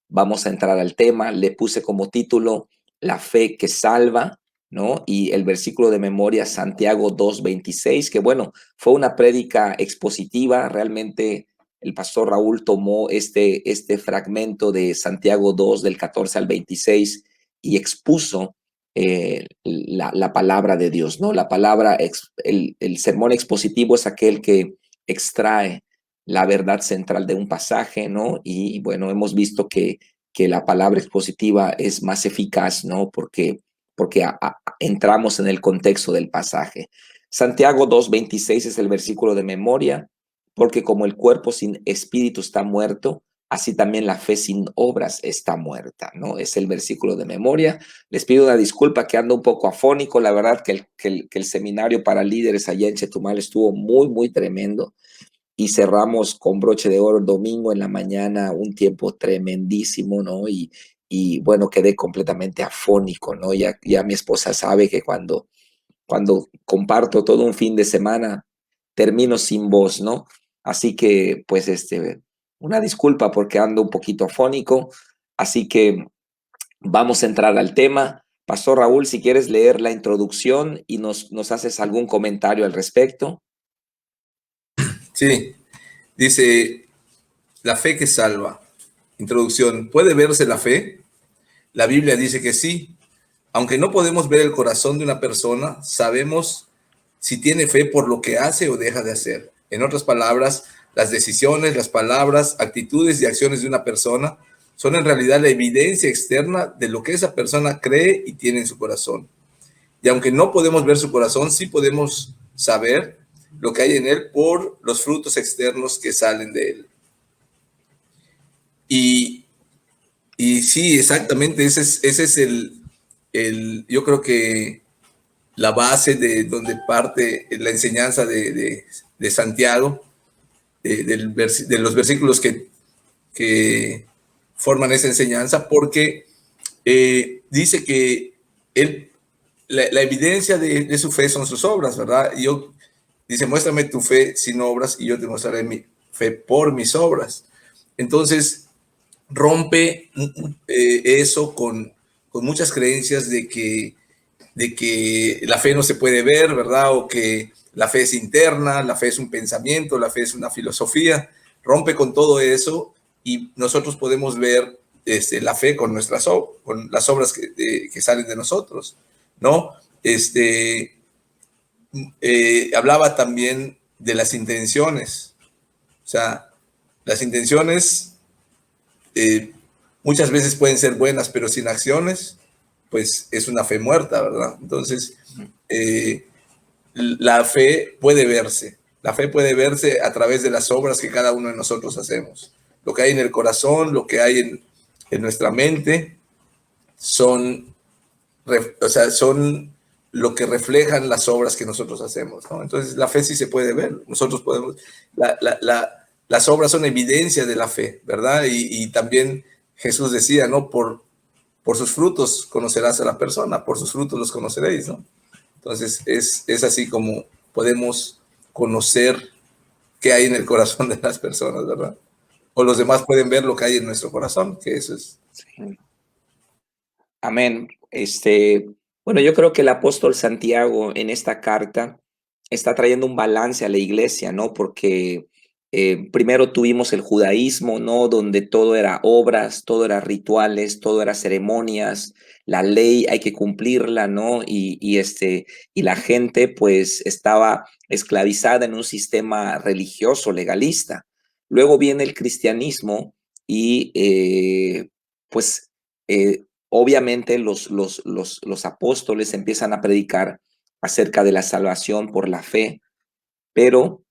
vamos a entrar al tema. Le puse como título La fe que salva, ¿no? Y el versículo de memoria, Santiago 2:26, que bueno, fue una prédica expositiva. Realmente el pastor Raúl tomó este fragmento de Santiago 2, del 14 al 26, y expuso la palabra de Dios, ¿no? La palabra, el sermón expositivo es aquel que extrae la verdad central de un pasaje, ¿no? Y bueno, hemos visto que la palabra expositiva es más eficaz, ¿no? Porque entramos en el contexto del pasaje. Santiago 2:26 es el versículo de memoria, porque como el cuerpo sin espíritu está muerto, así también la fe sin obras está muerta, ¿no? Es el versículo de memoria. Les pido una disculpa que ando un poco afónico. La verdad que el seminario para líderes allá en Chetumal estuvo muy, muy tremendo, y cerramos con broche de oro el domingo en la mañana, un tiempo tremendísimo, ¿no? Y bueno, quedé completamente afónico, ¿no? Ya mi esposa sabe que cuando comparto todo un fin de semana, termino sin voz, ¿no? Así que, pues, una disculpa porque ando un poquito afónico. Así que vamos a entrar al tema. Pastor Raúl, si quieres leer la introducción y nos haces algún comentario al respecto. Sí, dice, la fe que salva. Introducción, ¿puede verse la fe? La Biblia dice que sí. Aunque no podemos ver el corazón de una persona, sabemos si tiene fe por lo que hace o deja de hacer. En otras palabras, las decisiones, las palabras, actitudes y acciones de una persona son en realidad la evidencia externa de lo que esa persona cree y tiene en su corazón. Y aunque no podemos ver su corazón, sí podemos saber lo que hay en él por los frutos externos que salen de él. Y, y sí, exactamente, ese es yo creo que la base de donde parte la enseñanza de Santiago, de los versículos que forman esa enseñanza, porque dice que él, la evidencia de su fe son sus obras, ¿verdad? Y dice, muéstrame tu fe sin obras y yo te mostraré mi fe por mis obras. Entonces, rompe eso con muchas creencias de que la fe no se puede ver, ¿verdad? O que la fe es interna, la fe es un pensamiento, la fe es una filosofía. Rompe con todo eso y nosotros podemos ver la fe con con las obras que salen de nosotros, ¿no? Hablaba también de las intenciones. O sea, las intenciones muchas veces pueden ser buenas, pero sin acciones, pues es una fe muerta, ¿verdad? Entonces, la fe puede verse. La fe puede verse a través de las obras que cada uno de nosotros hacemos. Lo que hay en el corazón, lo que hay en nuestra mente, son, son lo que reflejan las obras que nosotros hacemos, ¿no? Entonces, la fe sí se puede ver. Nosotros podemos... las obras son evidencia de la fe, ¿verdad? Y también Jesús decía, ¿no? Por sus frutos conocerás a la persona, por sus frutos los conoceréis, ¿no? Entonces, es así como podemos conocer qué hay en el corazón de las personas, ¿verdad? O los demás pueden ver lo que hay en nuestro corazón, que eso es. Sí. Amén. Bueno, yo creo que el apóstol Santiago en esta carta está trayendo un balance a la iglesia, ¿no? Porque primero tuvimos el judaísmo, ¿no? Donde todo era obras, todo era rituales, todo era ceremonias, la ley hay que cumplirla, ¿no? Y la gente pues estaba esclavizada en un sistema religioso, legalista. Luego viene el cristianismo y pues obviamente los apóstoles empiezan a predicar acerca de la salvación por la fe, pero,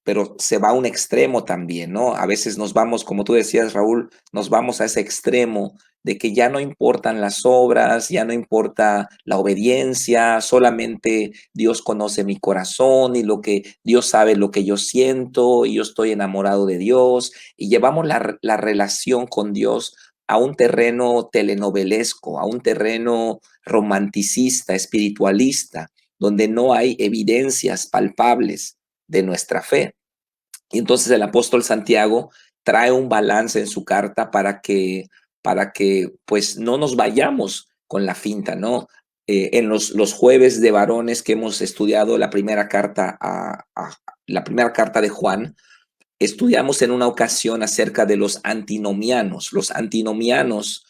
pero se va a un extremo también, ¿no? A veces nos vamos, como tú decías, Raúl, nos vamos a ese extremo de que ya no importan las obras, ya no importa la obediencia, solamente Dios conoce mi corazón y lo que Dios sabe lo que yo siento y yo estoy enamorado de Dios, y llevamos la relación con Dios a un terreno telenovelesco, a un terreno romanticista, espiritualista, donde no hay evidencias palpables de nuestra fe. Y entonces el apóstol Santiago trae un balance en su carta para que pues no nos vayamos con la finta, ¿no? En los jueves de varones que hemos estudiado la primera carta de Juan, estudiamos en una ocasión acerca de los antinomianos. Los antinomianos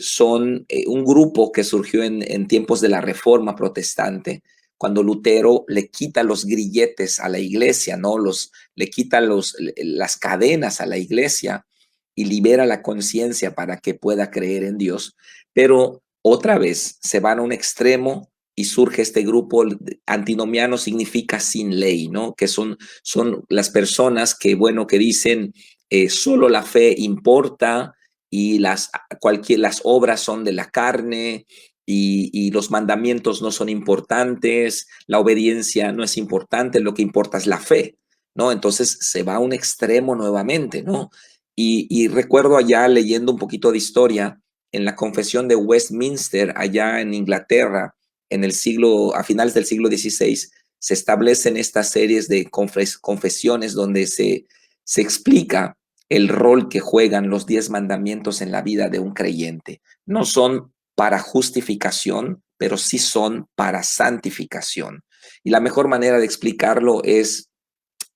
son un grupo que surgió en tiempos de la Reforma Protestante, cuando Lutero le quita los grilletes a la iglesia, ¿no? Le quita las cadenas a la iglesia y libera la conciencia para que pueda creer en Dios. Pero otra vez se van a un extremo y surge este grupo. Antinomiano significa sin ley, ¿no? Que son las personas que, bueno, que dicen solo la fe importa y las obras son de la carne y los mandamientos no son importantes, la obediencia no es importante, lo que importa es la fe, ¿no? Entonces se va a un extremo nuevamente, ¿no? Y recuerdo allá leyendo un poquito de historia en la confesión de Westminster, allá en Inglaterra, a finales del siglo XVI, se establecen estas series de confesiones donde se explica el rol que juegan los 10 mandamientos en la vida de un creyente. No son para justificación, pero sí son para santificación. Y la mejor manera de explicarlo es,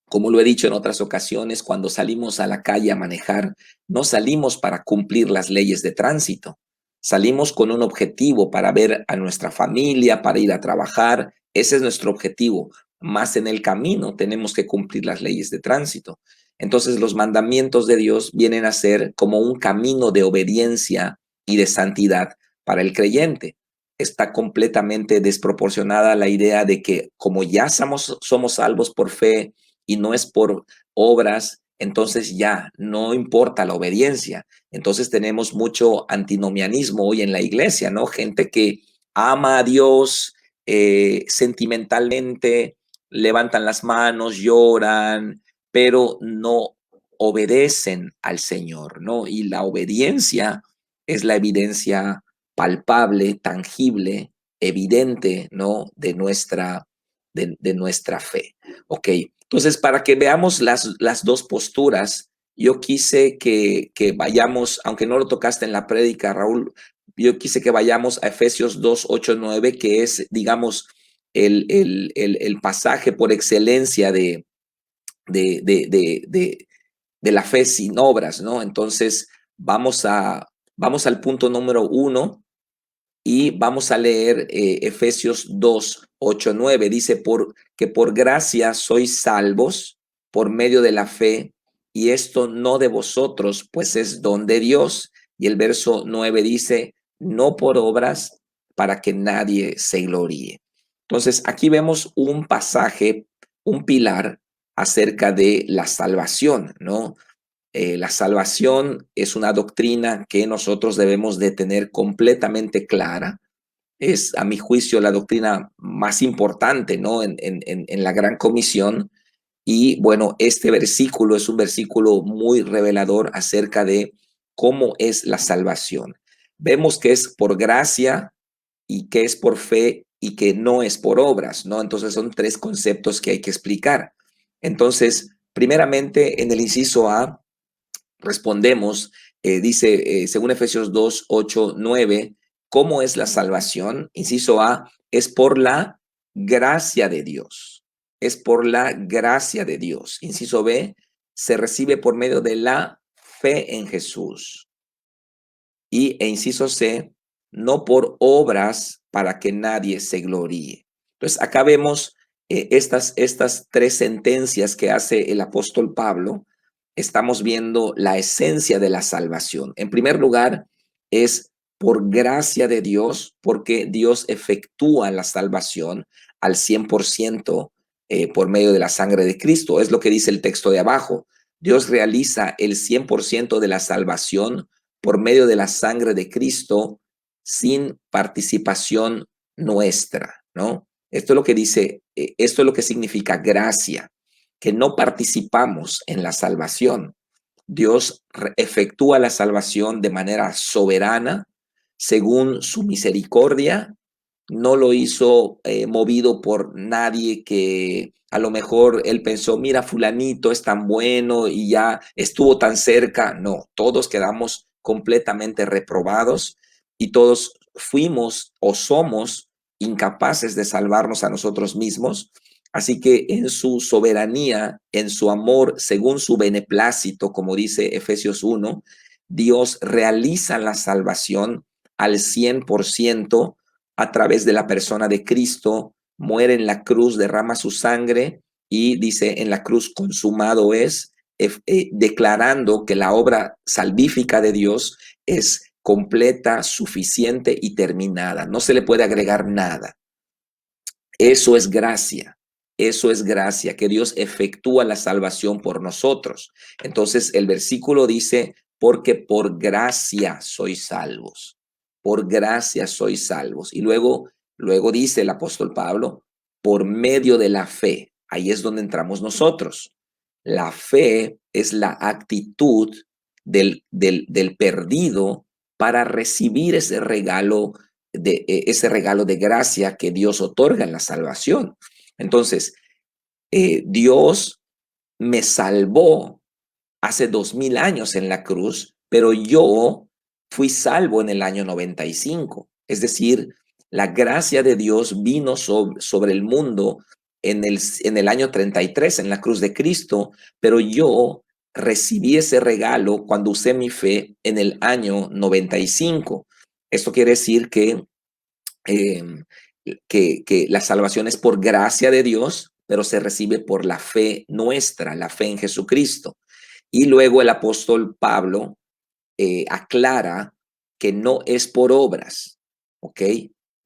como lo he dicho en otras ocasiones, cuando salimos a la calle a manejar, no salimos para cumplir las leyes de tránsito. Salimos con un objetivo para ver a nuestra familia, para ir a trabajar. Ese es nuestro objetivo. Más en el camino tenemos que cumplir las leyes de tránsito. Entonces los mandamientos de Dios vienen a ser como un camino de obediencia y de santidad para el creyente. Está completamente desproporcionada la idea de que como ya somos salvos por fe, y no es por obras, entonces ya no importa la obediencia. Entonces tenemos mucho antinomianismo hoy en la iglesia, ¿no? Gente que ama a Dios sentimentalmente, levantan las manos, lloran, pero no obedecen al Señor, ¿no? Y la obediencia es la evidencia palpable, tangible, evidente, ¿no? De nuestra fe. Ok, entonces para que veamos las dos posturas, yo quise que vayamos, aunque no lo tocaste en la prédica, Raúl, yo quise que vayamos a Efesios 2, 8, 9, que es, digamos, el pasaje por excelencia de, de, de, de, de la fe sin obras, ¿no? Entonces vamos al punto número 1 y vamos a leer Efesios 2, 8, 9. Dice, que por gracia sois salvos por medio de la fe, y esto no de vosotros, pues es don de Dios. Y el verso 9 dice, no por obras, para que nadie se gloríe. Entonces, aquí vemos un pasaje, un pilar acerca de la salvación, ¿no? La salvación es una doctrina que nosotros debemos de tener completamente clara. Es, a mi juicio, la doctrina más importante, ¿no? En la Gran Comisión. Y bueno, este versículo es un versículo muy revelador acerca de cómo es la salvación. Vemos que es por gracia y que es por fe y que no es por obras, ¿no? Entonces son tres conceptos que hay que explicar. Entonces, primeramente, en el inciso A, respondemos, dice, según Efesios 2, 8, 9, ¿cómo es la salvación? Inciso A, es por la gracia de Dios. Es por la gracia de Dios. Inciso B, se recibe por medio de la fe en Jesús. E inciso C, no por obras para que nadie se gloríe. Entonces, acá vemos estas tres sentencias que hace el apóstol Pablo. Estamos viendo la esencia de la salvación. En primer lugar, es por gracia de Dios, porque Dios efectúa la salvación al 100% por medio de la sangre de Cristo. Es lo que dice el texto de abajo. Dios realiza el 100% de la salvación por medio de la sangre de Cristo sin participación nuestra, ¿no? Esto es lo que dice, esto es lo que significa gracia, que no participamos en la salvación. Dios efectúa la salvación de manera soberana, según su misericordia no lo hizo movido por nadie que a lo mejor él pensó, mira, fulanito es tan bueno y ya estuvo tan cerca. No, todos quedamos completamente reprobados y todos fuimos o somos incapaces de salvarnos a nosotros mismos. Así que en su soberanía, en su amor, según su beneplácito, como dice Efesios 1, Dios realiza la salvación al 100% a través de la persona de Cristo, muere en la cruz, derrama su sangre y dice en la cruz consumado es, declarando que la obra salvífica de Dios es completa, suficiente y terminada. No se le puede agregar nada. Eso es gracia. Eso es gracia, que Dios efectúa la salvación por nosotros. Entonces el versículo dice, porque por gracia sois salvos. Por gracia sois salvos. Y luego dice el apóstol Pablo, por medio de la fe. Ahí es donde entramos nosotros. La fe es la actitud del perdido para recibir ese regalo de gracia que Dios otorga en la salvación. Entonces, Dios me salvó hace 2000 años en la cruz, pero yo fui salvo en el año 95. Es decir, la gracia de Dios vino sobre el mundo en el año 33, en la cruz de Cristo, pero yo recibí ese regalo cuando usé mi fe en el año 95. Esto quiere decir eh, que la salvación es por gracia de Dios, pero se recibe por la fe nuestra, la fe en Jesucristo. Y luego el apóstol Pablo aclara que no es por obras, ¿ok?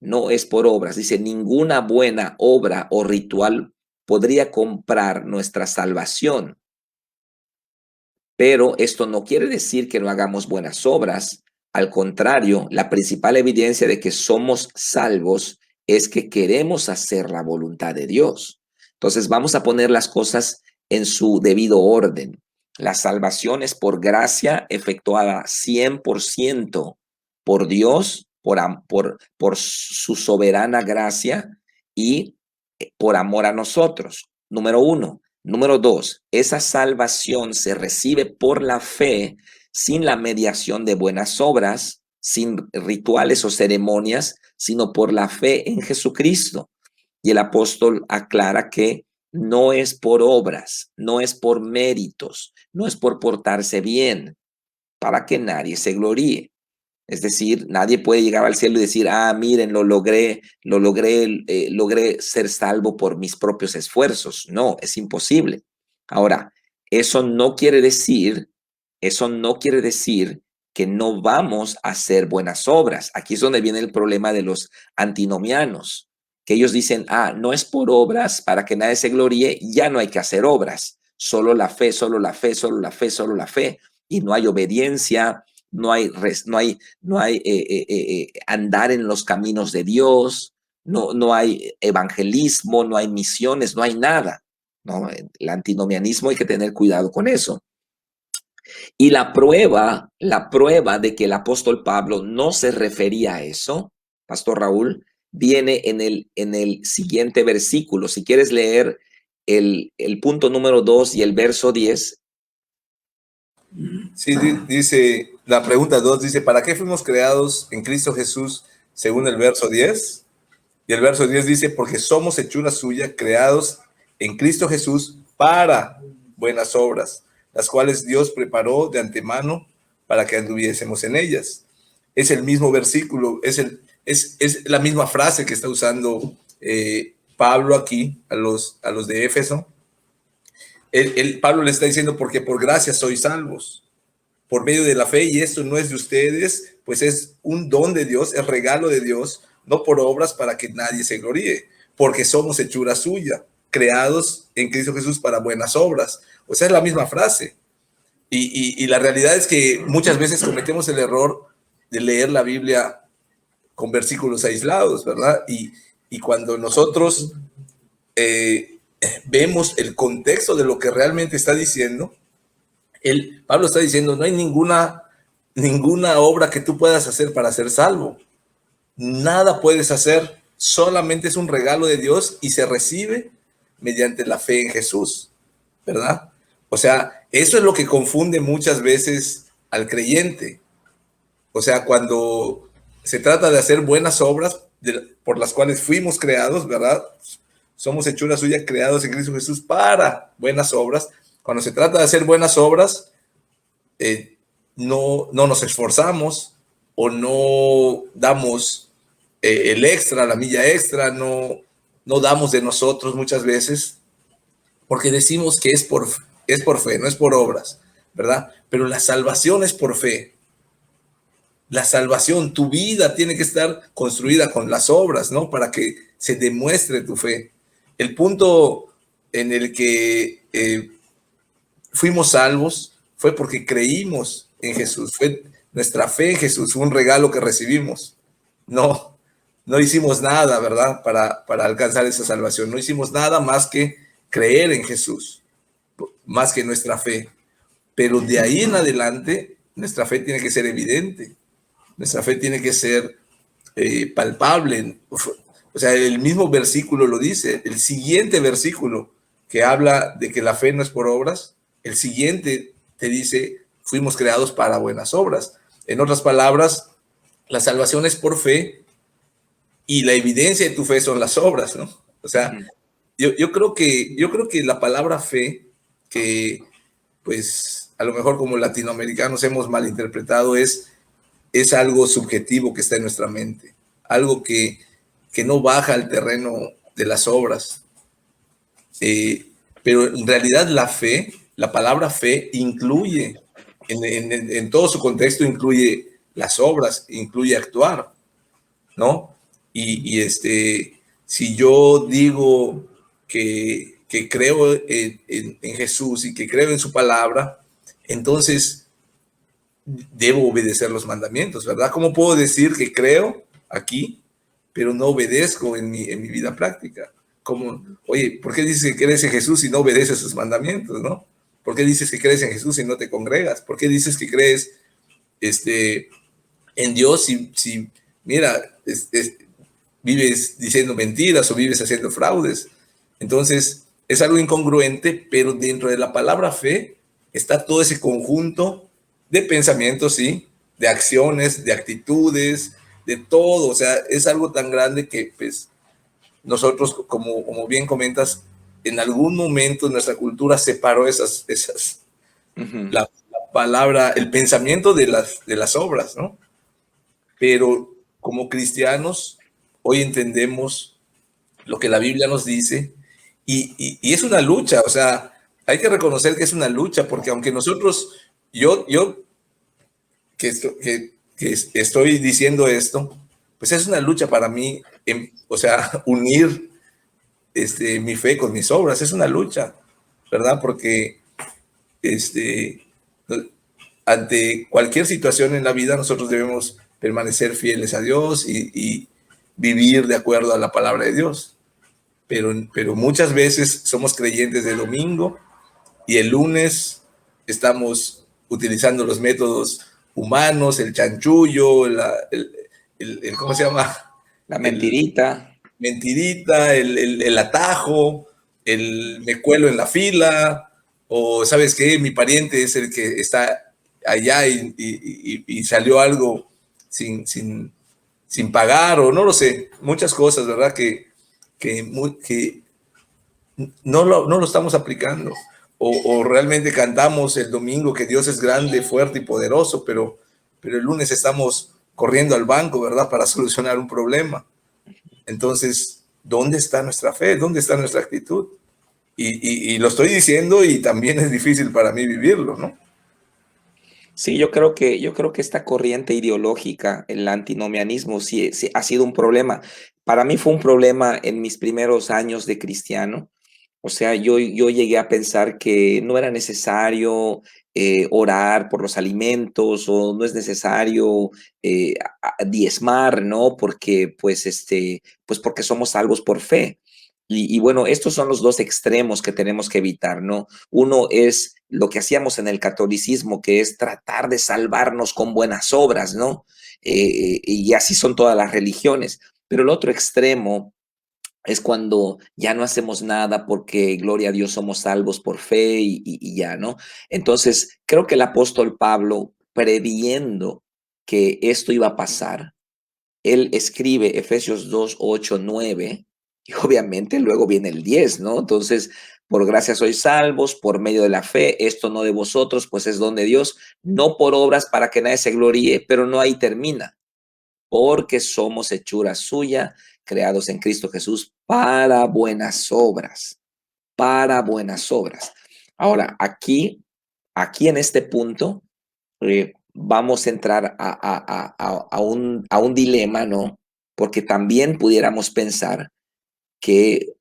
No es por obras. Dice, ninguna buena obra o ritual podría comprar nuestra salvación. Pero esto no quiere decir que no hagamos buenas obras. Al contrario, la principal evidencia de que somos salvos es que queremos hacer la voluntad de Dios. Entonces vamos a poner las cosas en su debido orden. La salvación es por gracia efectuada 100% por Dios, por su soberana gracia y por amor a nosotros. Número uno. Número dos, esa salvación se recibe por la fe sin la mediación de buenas obras, sin rituales o ceremonias, sino por la fe en Jesucristo. Y el apóstol aclara que no es por obras, no es por méritos, no es por portarse bien, para que nadie se gloríe. Es decir, nadie puede llegar al cielo y decir, miren, logré ser salvo por mis propios esfuerzos. No, es imposible. Ahora, eso no quiere decir que no vamos a hacer buenas obras. Aquí es donde viene el problema de los antinomianos, que ellos dicen, no es por obras para que nadie se gloríe, ya no hay que hacer obras. Solo la fe, solo la fe, solo la fe, solo la fe. Y no hay obediencia, no hay andar en los caminos de Dios, no hay evangelismo, no hay misiones, no hay nada. ¿No? El antinomianismo hay que tener cuidado con eso. Y la prueba de que el apóstol Pablo no se refería a eso, Pastor Raúl, viene en el siguiente versículo. Si quieres leer el punto número 2 y el verso 10. Sí, dice, la pregunta 2 dice, ¿para qué fuimos creados en Cristo Jesús según el verso 10? Y el verso 10 dice, porque somos hechura suya, creados en Cristo Jesús para buenas obras, las cuales Dios preparó de antemano para que anduviésemos en ellas. Es el mismo versículo, es la misma frase que está usando Pablo aquí a los de Éfeso. Pablo le está diciendo, porque por gracia sois salvos, por medio de la fe, y esto no es de ustedes, pues es un don de Dios, es regalo de Dios, no por obras para que nadie se gloríe, porque somos hechura suya, creados en Cristo Jesús para buenas obras. O sea, es la misma frase. Y la realidad es que muchas veces cometemos el error de leer la Biblia con versículos aislados, ¿verdad? Y cuando nosotros vemos el contexto de lo que realmente está diciendo, Pablo está diciendo, no hay ninguna obra que tú puedas hacer para ser salvo. Nada puedes hacer solamente es un regalo de Dios y se recibe mediante la fe en Jesús, ¿verdad? O sea, eso es lo que confunde muchas veces al creyente. O sea, cuando se trata de hacer buenas obras por las cuales fuimos creados, ¿verdad? Somos hechura suya, creados en Cristo Jesús para buenas obras. Cuando se trata de hacer buenas obras, no nos esforzamos o no damos el extra, la milla extra, no damos de nosotros muchas veces, porque decimos que es por fe, no es por obras, ¿verdad? Pero la salvación es por fe. La salvación, tu vida tiene que estar construida con las obras, ¿no? Para que se demuestre tu fe. El punto en el que fuimos salvos fue porque creímos en Jesús, fue nuestra fe en Jesús, fue un regalo que recibimos. No hicimos nada, ¿verdad? Para alcanzar esa salvación. No hicimos nada más que creer en Jesús, más que nuestra fe. Pero de ahí en adelante, nuestra fe tiene que ser evidente. Nuestra fe tiene que ser palpable. O sea, el mismo versículo lo dice. El siguiente versículo que habla de que la fe no es por obras, el siguiente te dice, fuimos creados para buenas obras. En otras palabras, la salvación es por fe y la evidencia de tu fe son las obras, ¿no? O sea, yo creo que la palabra fe, que pues a lo mejor como latinoamericanos hemos malinterpretado, es algo subjetivo que está en nuestra mente, algo que no baja al terreno de las obras. Pero en realidad la fe, la palabra fe incluye, en todo su contexto incluye las obras, incluye actuar, ¿no? Si yo digo que creo en Jesús y que creo en su palabra, entonces debo obedecer los mandamientos, ¿verdad? ¿Cómo puedo decir que creo aquí, pero no obedezco en mi vida práctica? Como, oye, ¿por qué dices que crees en Jesús y no obedeces sus mandamientos, no? ¿Por qué dices que crees en Jesús y no te congregas? ¿Por qué dices que crees en Dios si mira, vives diciendo mentiras o vives haciendo fraudes? Entonces, es algo incongruente, pero dentro de la palabra fe está todo ese conjunto de pensamientos, sí, de acciones, de actitudes, de todo. O sea, es algo tan grande que pues nosotros, como bien comentas, en algún momento nuestra cultura separó la palabra, el pensamiento de las obras, ¿no? Pero como cristianos, hoy entendemos lo que la Biblia nos dice y es una lucha. O sea, hay que reconocer que es una lucha, porque aunque nosotros, yo que estoy diciendo esto, pues es una lucha para mí, o sea, unir mi fe con mis obras, es una lucha, ¿verdad? Porque ante cualquier situación en la vida nosotros debemos permanecer fieles a Dios y vivir de acuerdo a la palabra de Dios. Pero muchas veces somos creyentes de domingo y el lunes estamos utilizando los métodos humanos, el chanchullo, ¿cómo se llama? La mentirita. El atajo, me cuelo en la fila, o ¿sabes qué? Mi pariente es el que está allá y salió algo sin pagar, o no lo sé, muchas cosas, ¿verdad? Que no lo estamos aplicando. O realmente cantamos el domingo que Dios es grande, fuerte y poderoso, pero el lunes estamos corriendo al banco, ¿verdad? Para solucionar un problema. Entonces, ¿dónde está nuestra fe? ¿Dónde está nuestra actitud? Y lo estoy diciendo y también es difícil para mí vivirlo, ¿no? Sí, yo creo que esta corriente ideológica, el antinomianismo, sí ha sido un problema. Para mí fue un problema en mis primeros años de cristiano. O sea, yo llegué a pensar que no era necesario orar por los alimentos, o no es necesario diezmar, ¿no? Porque, pues porque somos salvos por fe. Y bueno, estos son los dos extremos que tenemos que evitar, ¿no? Uno es lo que hacíamos en el catolicismo, que es tratar de salvarnos con buenas obras, ¿no? Y así son todas las religiones. Pero el otro extremo es cuando ya no hacemos nada porque, gloria a Dios, somos salvos por fe y ya, ¿no? Entonces, creo que el apóstol Pablo, previendo que esto iba a pasar, él escribe Efesios 2 8 9 y obviamente luego viene el 10, ¿no? Entonces, por gracia sois salvos, por medio de la fe, esto no de vosotros, pues es don de Dios, no por obras para que nadie se gloríe, pero no ahí termina, porque somos hechura suya, creados en Cristo Jesús para buenas obras, para buenas obras. Ahora, aquí en este punto, vamos a entrar a un dilema, ¿no? Porque también pudiéramos pensar que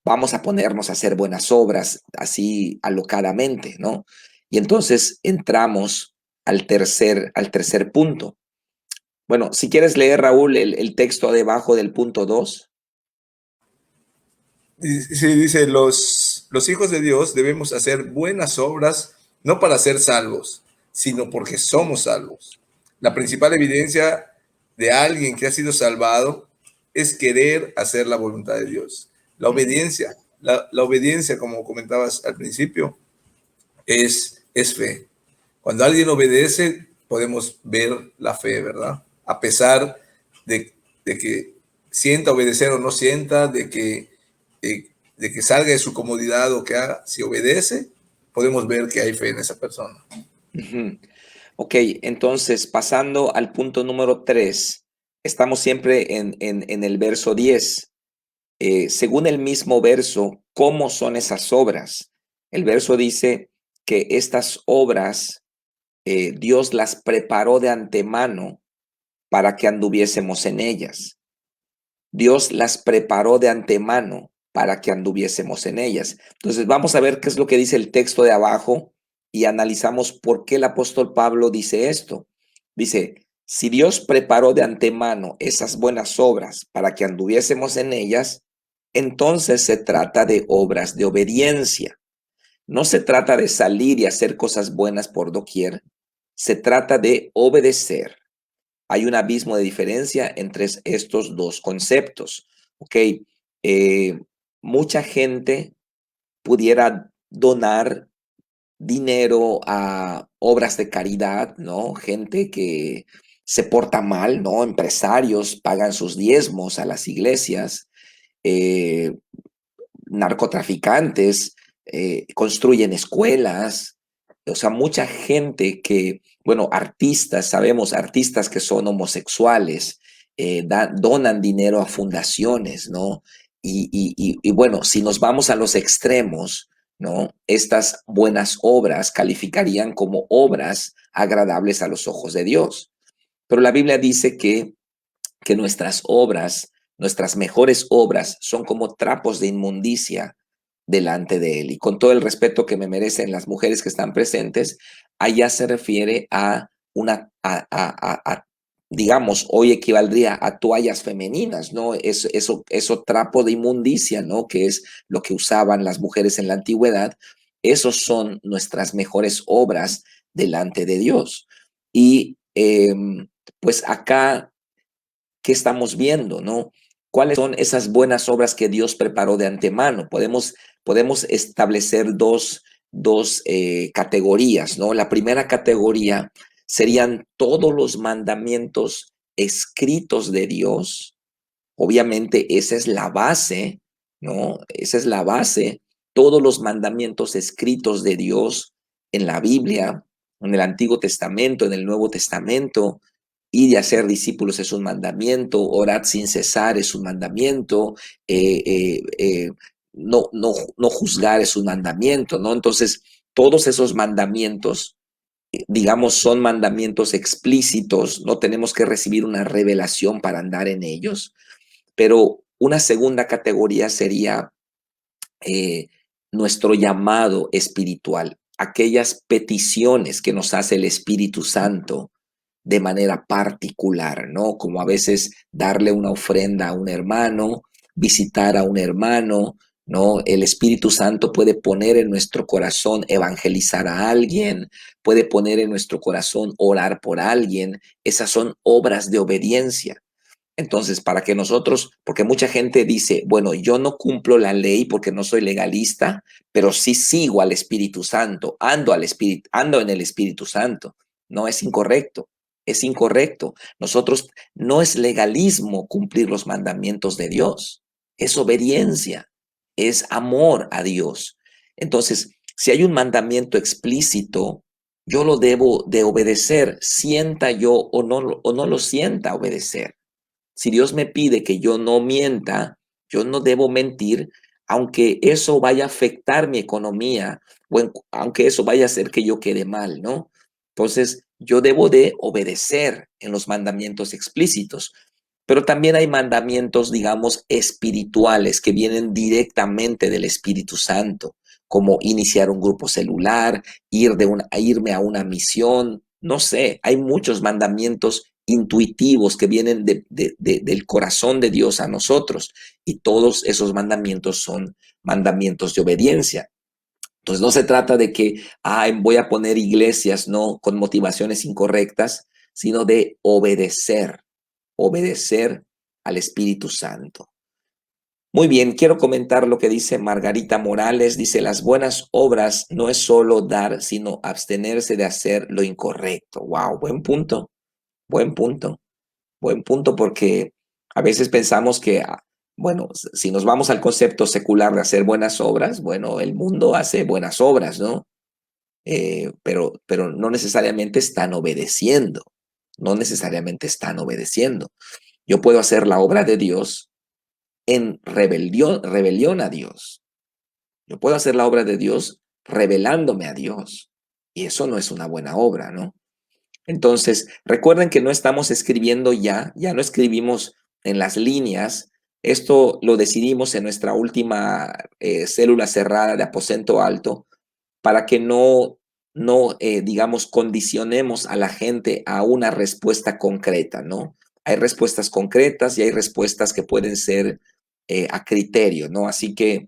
vamos a ponernos a hacer buenas obras así alocadamente, ¿no? Y entonces entramos al tercer punto. Bueno, si quieres leer, Raúl, el texto debajo del punto 2. Sí, dice, los hijos de Dios debemos hacer buenas obras, no para ser salvos, sino porque somos salvos. La principal evidencia de alguien que ha sido salvado es querer hacer la voluntad de Dios. La obediencia, la obediencia, como comentabas al principio, es fe. Cuando alguien obedece, podemos ver la fe, ¿verdad? A pesar de que sienta obedecer o no sienta, de que salga de su comodidad o que haga, si obedece, podemos ver que hay fe en esa persona. Ujú. Ok, entonces pasando al punto número 3, estamos siempre en el verso 10. Según el mismo verso, ¿cómo son esas obras? El verso dice que estas obras Dios las preparó de antemano para que anduviésemos en ellas. Dios las preparó de antemano para que anduviésemos en ellas. Entonces vamos a ver qué es lo que dice el texto de abajo y analizamos por qué el apóstol Pablo dice esto. Dice, si Dios preparó de antemano esas buenas obras para que anduviésemos en ellas, entonces se trata de obras de obediencia. No se trata de salir y hacer cosas buenas por doquier, se trata de obedecer. Hay un abismo de diferencia entre estos dos conceptos. ¿Ok? Eh, Mucha gente pudiera donar dinero a obras de caridad, ¿no? Gente que se porta mal, ¿no? Empresarios pagan sus diezmos a las iglesias, eh, narcotraficantes construyen escuelas, o sea, mucha gente que, bueno, artistas, sabemos, artistas que son homosexuales, donan dinero a fundaciones, ¿no? Y bueno, si nos vamos a los extremos, ¿no? Estas buenas obras calificarían como obras agradables a los ojos de Dios. Pero la Biblia dice que nuestras obras, nuestras mejores obras, son como trapos de inmundicia delante de Él. Y con todo el respeto que me merecen las mujeres que están presentes, allá se refiere a digamos, hoy equivaldría a toallas femeninas, ¿no? Eso trapo de inmundicia, ¿no? Que es lo que usaban las mujeres en la antigüedad. Esos son nuestras mejores obras delante de Dios. Y pues acá, ¿qué estamos viendo, no? ¿Cuáles son esas buenas obras que Dios preparó de antemano? Podemos establecer dos categorías, ¿no? La primera categoría serían todos los mandamientos escritos de Dios. Obviamente esa es la base, ¿no? Esa es la base. Todos los mandamientos escritos de Dios en la Biblia, en el Antiguo Testamento, en el Nuevo Testamento, y de hacer discípulos es un mandamiento, orad sin cesar es un mandamiento, no juzgar es un mandamiento, ¿no? Entonces, todos esos mandamientos, digamos, son mandamientos explícitos, no tenemos que recibir una revelación para andar en ellos, pero una segunda categoría sería eh, nuestro llamado espiritual, aquellas peticiones que nos hace el Espíritu Santo de manera particular, ¿no? Como a veces darle una ofrenda a un hermano, visitar a un hermano, ¿no? El Espíritu Santo puede poner en nuestro corazón evangelizar a alguien, puede poner en nuestro corazón orar por alguien. Esas son obras de obediencia. Entonces, para que nosotros, porque mucha gente dice, bueno, yo no cumplo la ley porque no soy legalista, pero sí sigo al Espíritu Santo, ando en el Espíritu Santo. No, es incorrecto, es incorrecto. Nosotros, no es legalismo cumplir los mandamientos de Dios, es obediencia, es amor a Dios. Entonces, si hay un mandamiento explícito, yo lo debo de obedecer, sienta yo o no lo sienta obedecer. Si Dios me pide que yo no mienta, yo no debo mentir, aunque eso vaya a afectar mi economía aunque eso vaya a hacer que yo quede mal, ¿no? Entonces, yo debo de obedecer en los mandamientos explícitos, pero también hay mandamientos, digamos, espirituales que vienen directamente del Espíritu Santo, como iniciar un grupo celular, irme a una misión, no sé, hay muchos mandamientos intuitivos que vienen del corazón de Dios a nosotros, y todos esos mandamientos son mandamientos de obediencia. Entonces no se trata de que voy a poner iglesias no con motivaciones incorrectas, sino de obedecer al Espíritu Santo. Muy bien, quiero comentar lo que dice Margarita Morales. Dice, las buenas obras no es solo dar, sino abstenerse de hacer lo incorrecto. Wow, buen punto, buen punto. Buen punto, porque a veces pensamos que, bueno, si nos vamos al concepto secular de hacer buenas obras, bueno, el mundo hace buenas obras, ¿no? Pero no necesariamente están obedeciendo, no necesariamente están obedeciendo. Yo puedo hacer la obra de Dios en rebelión a Dios. Yo puedo hacer la obra de Dios revelándome a Dios. Y eso no es una buena obra, ¿no? Entonces, recuerden que no estamos escribiendo ya no escribimos en las líneas. Esto lo decidimos en nuestra última célula cerrada de aposento alto para que no digamos, condicionemos a la gente a una respuesta concreta, ¿no? Hay respuestas concretas y hay respuestas que pueden ser a criterio, ¿no? Así que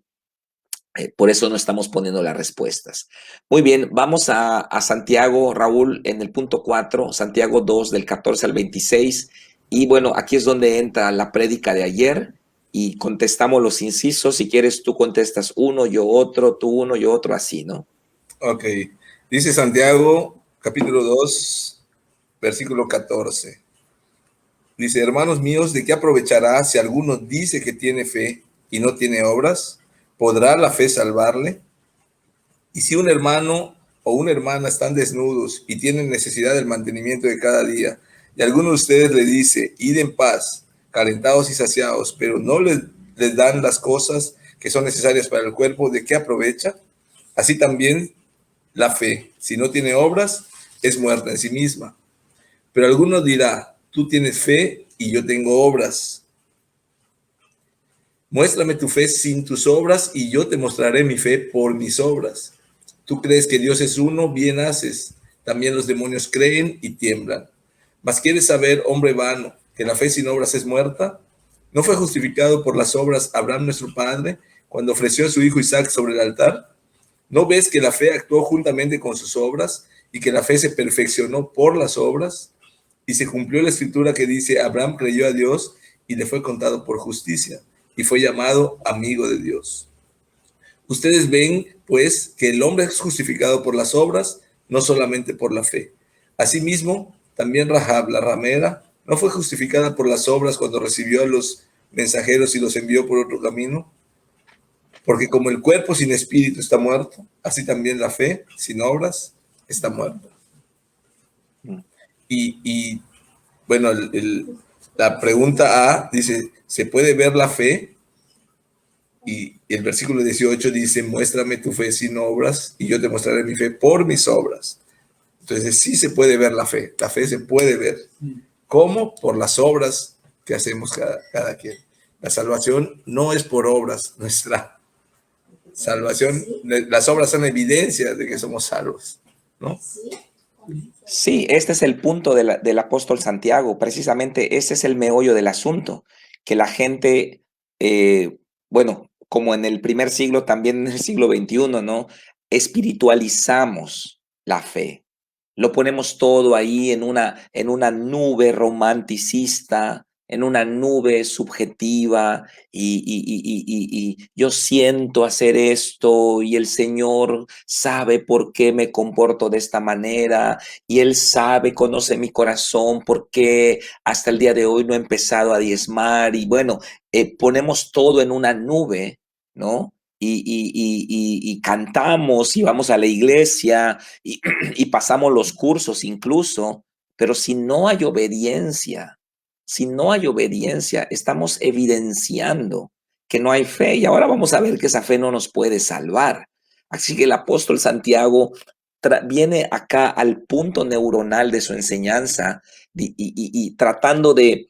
por eso no estamos poniendo las respuestas. Muy bien, vamos a Santiago, Raúl, en el punto 4, Santiago 2, del 14 al 26. Y bueno, aquí es donde entra la prédica de ayer y contestamos los incisos. Si quieres, tú contestas uno, yo otro, tú uno, yo otro, así, ¿no? Ok. Dice Santiago, capítulo 2, versículo 14. Dice, hermanos míos, ¿de qué aprovechará si alguno dice que tiene fe y no tiene obras? ¿Podrá la fe salvarle? Y si un hermano o una hermana están desnudos y tienen necesidad del mantenimiento de cada día, y alguno de ustedes le dice, id en paz, calentados y saciados, pero no les dan las cosas que son necesarias para el cuerpo, ¿de qué aprovecha? Así también la fe, si no tiene obras, es muerta en sí misma. Pero alguno dirá, tú tienes fe y yo tengo obras. Muéstrame tu fe sin tus obras y yo te mostraré mi fe por mis obras. Tú crees que Dios es uno, bien haces. También los demonios creen y tiemblan. Mas quieres saber, hombre vano, que la fe sin obras es muerta. ¿No fue justificado por las obras Abraham nuestro padre cuando ofreció a su hijo Isaac sobre el altar? ¿No ves que la fe actuó juntamente con sus obras y que la fe se perfeccionó por las obras? Y se cumplió la escritura que dice, Abraham creyó a Dios y le fue contado por justicia y fue llamado amigo de Dios. Ustedes ven, pues, que el hombre es justificado por las obras, no solamente por la fe. Asimismo, también Rahab, la ramera, no fue justificada por las obras cuando recibió a los mensajeros y los envió por otro camino, porque como el cuerpo sin espíritu está muerto, así también la fe sin obras está muerta. Y bueno, la pregunta A dice, ¿se puede ver la fe? Y el versículo 18 dice, muéstrame tu fe sin obras y yo te mostraré mi fe por mis obras. Entonces sí se puede ver la fe se puede ver. ¿Cómo? Por las obras que hacemos cada quien. La salvación no es por obras, nuestra salvación, las obras son evidencia de que somos salvos, ¿no? Sí, este es el punto del apóstol Santiago. Precisamente ese es el meollo del asunto, que la gente, bueno, como en el primer siglo, también en el siglo XXI, ¿no? Espiritualizamos la fe. Lo ponemos todo ahí en una nube romanticista, en una nube subjetiva y yo siento hacer esto y el Señor sabe por qué me comporto de esta manera y Él sabe, conoce mi corazón, por qué hasta el día de hoy no he empezado a diezmar y bueno, ponemos todo en una nube, ¿no? Y cantamos y vamos a la iglesia y pasamos los cursos incluso, pero si no hay obediencia, estamos evidenciando que no hay fe y ahora vamos a ver que esa fe no nos puede salvar. Así que el apóstol Santiago viene acá al punto neuronal de su enseñanza y tratando de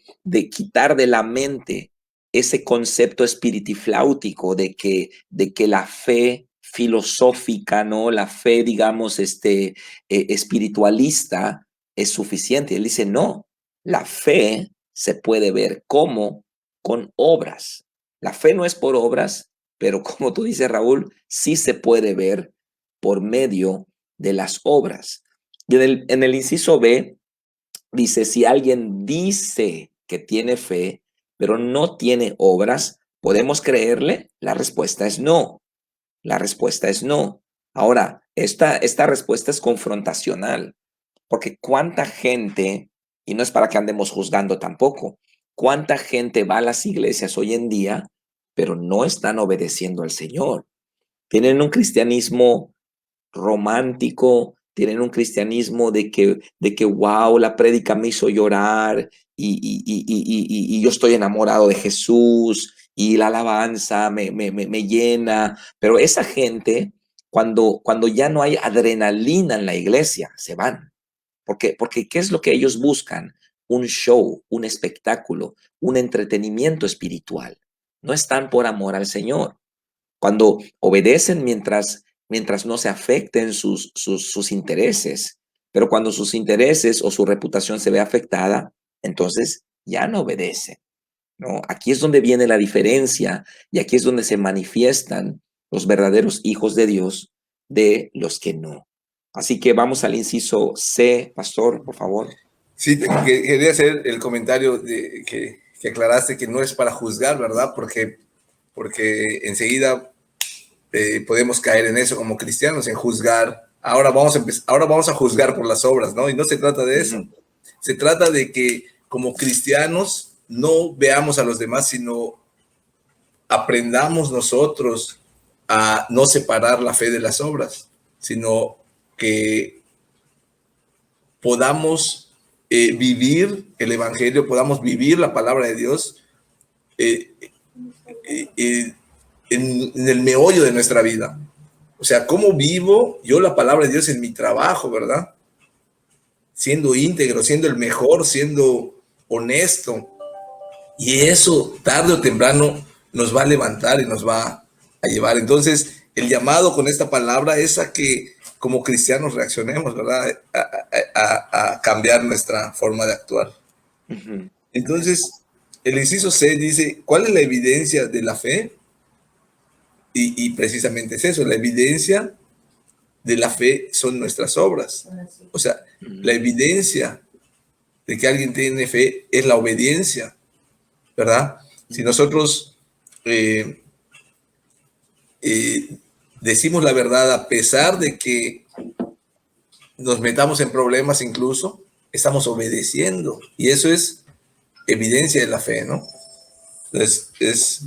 quitar de la mente ese concepto espiritifláutico de que la fe filosófica, ¿no? La fe, digamos, espiritualista es suficiente. Él dice, no, la fe se puede ver como con obras. La fe no es por obras, pero como tú dices, Raúl, sí se puede ver por medio de las obras. Y en el inciso B dice, si alguien dice que tiene fe, pero no tiene obras, ¿podemos creerle? La respuesta es no. La respuesta es no. Ahora, esta respuesta es confrontacional, porque cuánta gente, y no es para que andemos juzgando tampoco, cuánta gente va a las iglesias hoy en día, pero no están obedeciendo al Señor. Tienen un cristianismo romántico, tienen un cristianismo de que wow, la prédica me hizo llorar y yo estoy enamorado de Jesús y la alabanza me llena, pero esa gente, cuando ya no hay adrenalina en la iglesia, se van. Porque ¿qué es lo que ellos buscan? Un show, un espectáculo, un entretenimiento espiritual. No están por amor al Señor. Cuando obedecen mientras no se afecten sus intereses, pero cuando sus intereses o su reputación se ve afectada, entonces ya no obedecen, ¿no? Aquí es donde viene la diferencia y aquí es donde se manifiestan los verdaderos hijos de Dios de los que no. Así que vamos al inciso C, pastor, por favor. Sí, quería hacer el comentario que aclaraste que no es para juzgar, ¿verdad? Porque enseguida podemos caer en eso como cristianos, en juzgar. Ahora vamos a juzgar por las obras, ¿no? Y no se trata de eso. Se trata de que como cristianos no veamos a los demás, sino aprendamos nosotros a no separar la fe de las obras, sino que podamos vivir el evangelio, podamos vivir la palabra de Dios en el meollo de nuestra vida. O sea, ¿cómo vivo yo la palabra de Dios en mi trabajo, verdad? Siendo íntegro, siendo el mejor, siendo honesto. Y eso, tarde o temprano, nos va a levantar y nos va a llevar. Entonces, el llamado con esta palabra es a que como cristianos reaccionemos, ¿verdad? A cambiar nuestra forma de actuar. Entonces, el inciso C dice, ¿cuál es la evidencia de la fe? Y precisamente es eso, la evidencia de la fe son nuestras obras. O sea, la evidencia de que alguien tiene fe es la obediencia, ¿verdad? Si nosotros decimos la verdad a pesar de que nos metamos en problemas incluso, estamos obedeciendo. Y eso es evidencia de la fe, ¿no? Entonces, es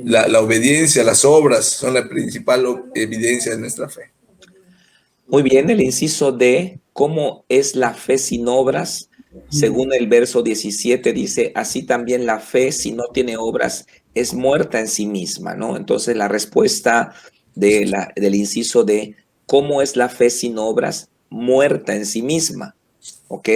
la obediencia, las obras son la principal evidencia de nuestra fe. Muy bien, el inciso D, ¿cómo es la fe sin obras? Según el verso 17 dice, así también la fe, si no tiene obras, es muerta en sí misma, ¿no? Entonces la respuesta del inciso D, ¿cómo es la fe sin obras? Muerta en sí misma, ¿ok?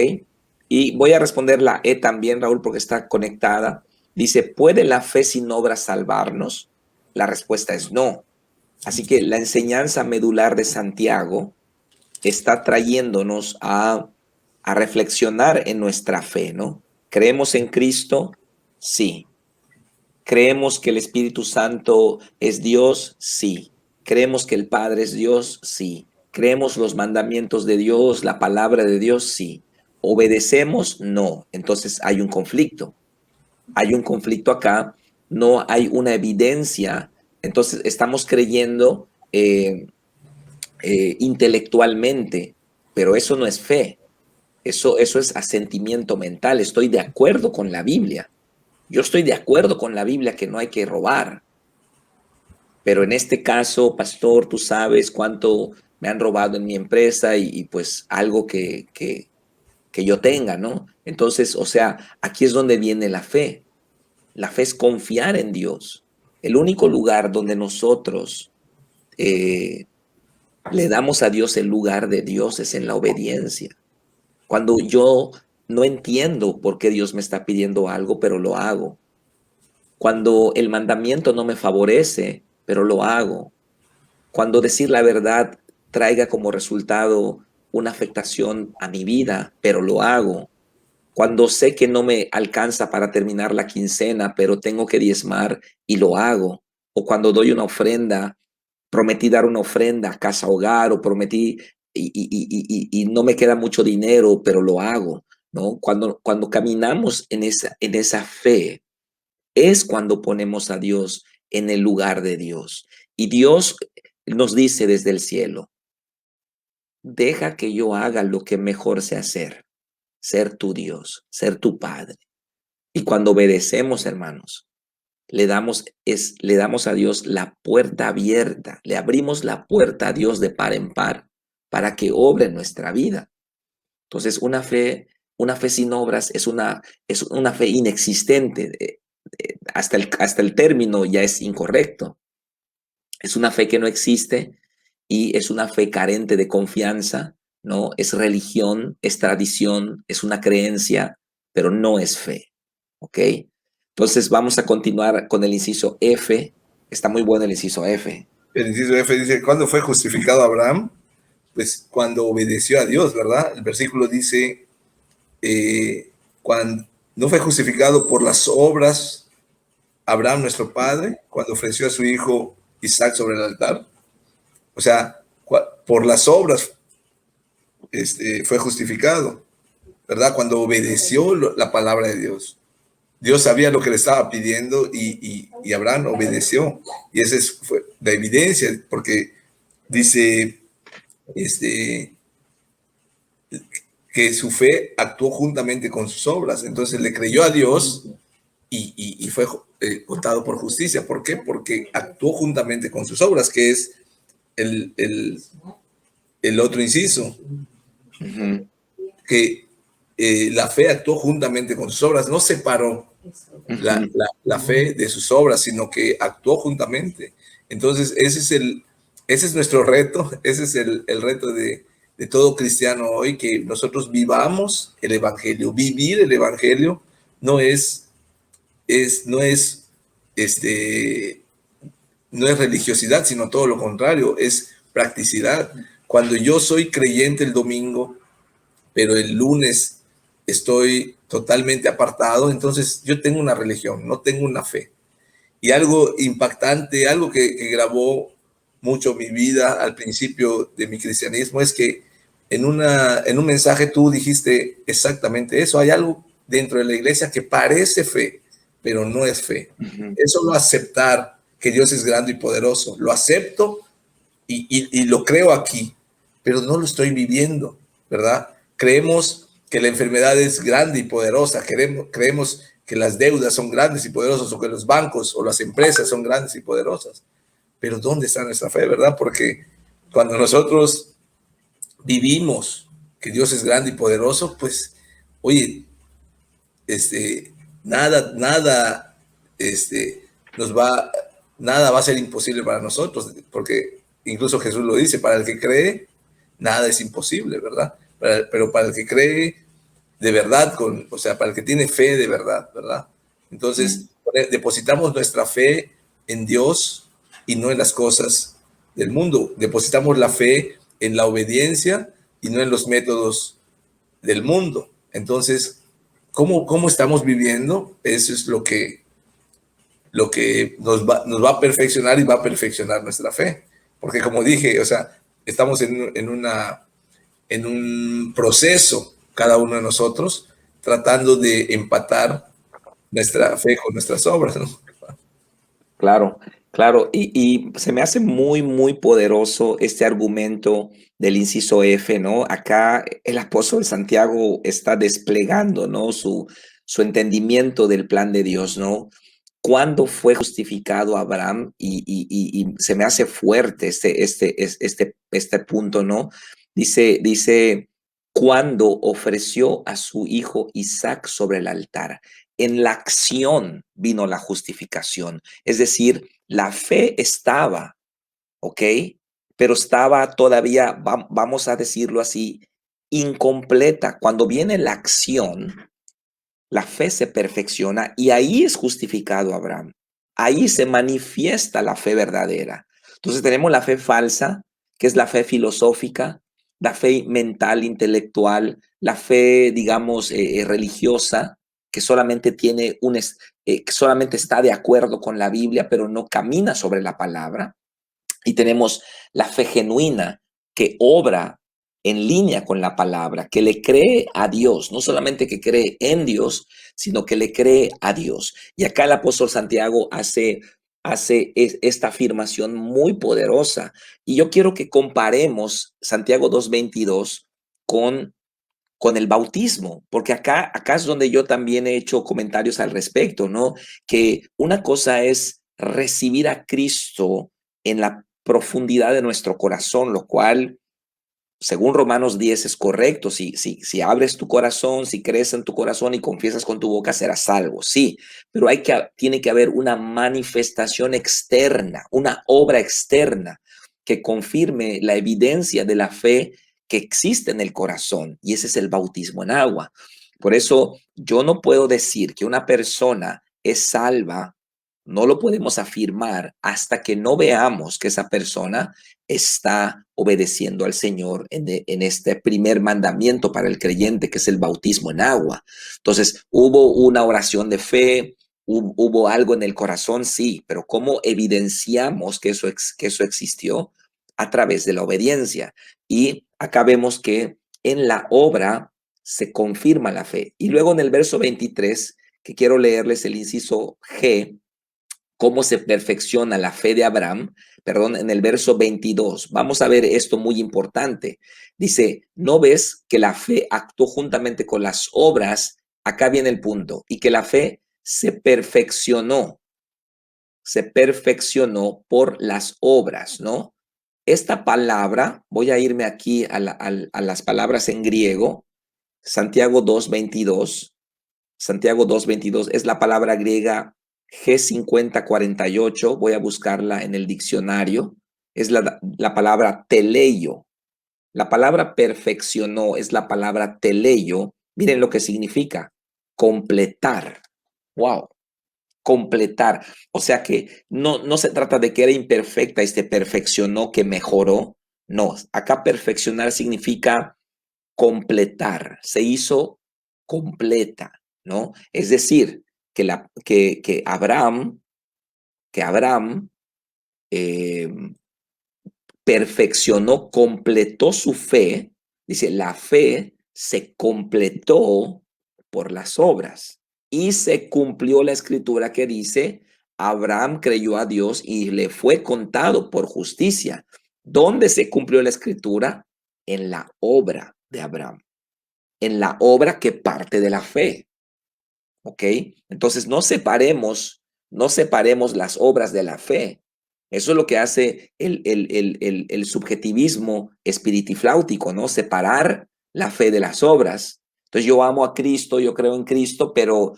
Y voy a responder la E también, Raúl, porque está conectada. Dice, ¿puede la fe sin obras salvarnos? La respuesta es no. Así que la enseñanza medular de Santiago está trayéndonos a reflexionar en nuestra fe, ¿no? ¿Creemos en Cristo? Sí. ¿Creemos que el Espíritu Santo es Dios? Sí. ¿Creemos que el Padre es Dios? Sí. ¿Creemos los mandamientos de Dios, la palabra de Dios? Sí. ¿Obedecemos? No. Entonces hay un conflicto. hay un conflicto acá, no hay una evidencia, entonces estamos creyendo intelectualmente, pero eso no es fe, eso es asentimiento mental, estoy de acuerdo con la Biblia, yo estoy de acuerdo con la Biblia que no hay que robar, pero en este caso, pastor, tú sabes cuánto me han robado en mi empresa y pues algo que yo tenga, ¿no? Entonces, o sea, aquí es donde viene la fe. La fe es confiar en Dios. El único lugar donde nosotros eh, le damos a Dios el lugar de Dios es en la obediencia. Cuando yo no entiendo por qué Dios me está pidiendo algo, pero lo hago. Cuando el mandamiento no me favorece, pero lo hago. Cuando decir la verdad traiga como resultado una afectación a mi vida, pero lo hago. Cuando sé que no me alcanza para terminar la quincena, pero tengo que diezmar y lo hago. O cuando doy una ofrenda, prometí dar una ofrenda a casa hogar o prometí y no me queda mucho dinero, pero lo hago, ¿no? Cuando caminamos en esa fe, es cuando ponemos a Dios en el lugar de Dios. Y Dios nos dice desde el cielo, deja que yo haga lo que mejor sé hacer, ser tu Dios, ser tu Padre. Y cuando obedecemos, hermanos, le damos a Dios la puerta abierta, le abrimos la puerta a Dios de par en par para que obre en nuestra vida. Entonces, una fe sin obras es una fe inexistente. Hasta el término ya es incorrecto. Es una fe que no existe y es una fe carente de confianza, ¿no? Es religión, es tradición, es una creencia, pero no es fe, ¿ok? Entonces vamos a continuar con el inciso F. Está muy bueno el inciso F. El inciso F dice, ¿cuándo fue justificado Abraham? Pues cuando obedeció a Dios, ¿verdad? El versículo dice, cuando no fue justificado por las obras Abraham, nuestro padre, cuando ofreció a su hijo Isaac sobre el altar. O sea, por las obras fue justificado, ¿verdad? Cuando obedeció la palabra de Dios. Dios sabía lo que le estaba pidiendo y Abraham obedeció. Y esa fue la evidencia, porque dice que su fe actuó juntamente con sus obras. Entonces le creyó a Dios y fue contado por justicia. ¿Por qué? Porque actuó juntamente con sus obras, que es el otro inciso, que la fe actuó juntamente con sus obras, no separó la fe de sus obras, sino que actuó juntamente. Entonces, ese es nuestro reto, ese es el reto de todo cristiano hoy, que nosotros vivamos el evangelio. Vivir el evangelio no es no es religiosidad, sino todo lo contrario, es practicidad. Cuando yo soy creyente el domingo, pero el lunes estoy totalmente apartado, entonces yo tengo una religión, no tengo una fe. Y algo impactante, algo que grabó mucho mi vida al principio de mi cristianismo es que en un mensaje tú dijiste exactamente eso. Hay algo dentro de la iglesia que parece fe, pero no es fe. Es solo aceptar que Dios es grande y poderoso. Lo acepto y lo creo aquí, pero no lo estoy viviendo, ¿verdad? Creemos que la enfermedad es grande y poderosa, creemos que las deudas son grandes y poderosas, o que los bancos o las empresas son grandes y poderosas. Pero ¿dónde está nuestra fe, verdad? Porque cuando nosotros vivimos que Dios es grande y poderoso, pues, oye, nada, nada va a ser imposible para nosotros, porque incluso Jesús lo dice, para el que cree, nada es imposible, ¿verdad? Pero para el que cree de verdad, o sea, para el que tiene fe de verdad, ¿verdad? Entonces, depositamos nuestra fe en Dios y no en las cosas del mundo. Depositamos la fe en la obediencia y no en los métodos del mundo. Entonces, ¿cómo estamos viviendo? Eso es lo que nos va a perfeccionar y va a perfeccionar nuestra fe. Porque como dije, o sea, estamos en un proceso, cada uno de nosotros, tratando de empatar nuestra fe con nuestras obras, ¿no? Claro, claro. Y se me hace muy, muy poderoso este argumento del inciso F, ¿no? Acá el apóstol Santiago está desplegando, ¿no? Su entendimiento del plan de Dios, ¿no? ¿Cuándo fue justificado Abraham? Y se me hace fuerte este punto, ¿no? Dice, cuando ofreció a su hijo Isaac sobre el altar. En la acción vino la justificación. Es decir, la fe estaba, ¿ok? Pero estaba todavía, vamos a decirlo así, incompleta. Cuando viene la acción, la fe se perfecciona y ahí es justificado Abraham. Ahí se manifiesta la fe verdadera. Entonces tenemos la fe falsa, que es la fe filosófica, la fe mental, intelectual, la fe, digamos, religiosa, que solamente tiene que solamente está de acuerdo con la Biblia, pero no camina sobre la palabra. Y tenemos la fe genuina que obra en línea con la palabra, que le cree a Dios, no solamente que cree en Dios, sino que le cree a Dios. Y acá el apóstol Santiago hace esta afirmación muy poderosa. Y yo quiero que comparemos Santiago 2:22 con el bautismo, porque acá es donde yo también he hecho comentarios al respecto, ¿no? Que una cosa es recibir a Cristo en la profundidad de nuestro corazón, lo cual, según Romanos 10, es correcto. Si abres tu corazón, si crees en tu corazón y confiesas con tu boca, serás salvo, sí, pero tiene que haber una manifestación externa, una obra externa que confirme la evidencia de la fe que existe en el corazón, y ese es el bautismo en agua. Por eso yo no puedo decir que una persona es salva, no lo podemos afirmar hasta que no veamos que esa persona está obedeciendo al Señor en este primer mandamiento para el creyente, que es el bautismo en agua. Entonces, hubo una oración de fe, hubo algo en el corazón, sí, pero ¿cómo evidenciamos que eso existió? A través de la obediencia. Y acá vemos que en la obra se confirma la fe. Y luego en el verso 23, que quiero leerles el inciso G, cómo se perfecciona la fe de Abraham, perdón, en el verso 22. Vamos a ver esto muy importante. Dice, ¿no ves que la fe actuó juntamente con las obras? Acá viene el punto, y que la fe se perfeccionó por las obras, ¿no? Esta palabra, voy a irme aquí a las palabras en griego, Santiago 2:22. Santiago 2:22 es la palabra griega G5048. Voy a buscarla en el diccionario. Es la palabra teleio. La palabra perfeccionó es la palabra teleio. Miren lo que significa: completar. Wow, completar. O sea que no se trata de que era imperfecta y se perfeccionó, que mejoró. No, acá perfeccionar significa completar, se hizo completa, ¿no? Es decir, que Abraham eh, perfeccionó, completó su fe. Dice, la fe se completó por las obras y se cumplió la escritura que dice, Abraham creyó a Dios y le fue contado por justicia. ¿Dónde se cumplió la escritura? En la obra de Abraham, en la obra que parte de la fe, ¿ok? Entonces no separemos las obras de la fe. Eso es lo que hace el subjetivismo espiritifláutico, ¿no? Separar la fe de las obras. Entonces yo amo a Cristo, yo creo en Cristo, pero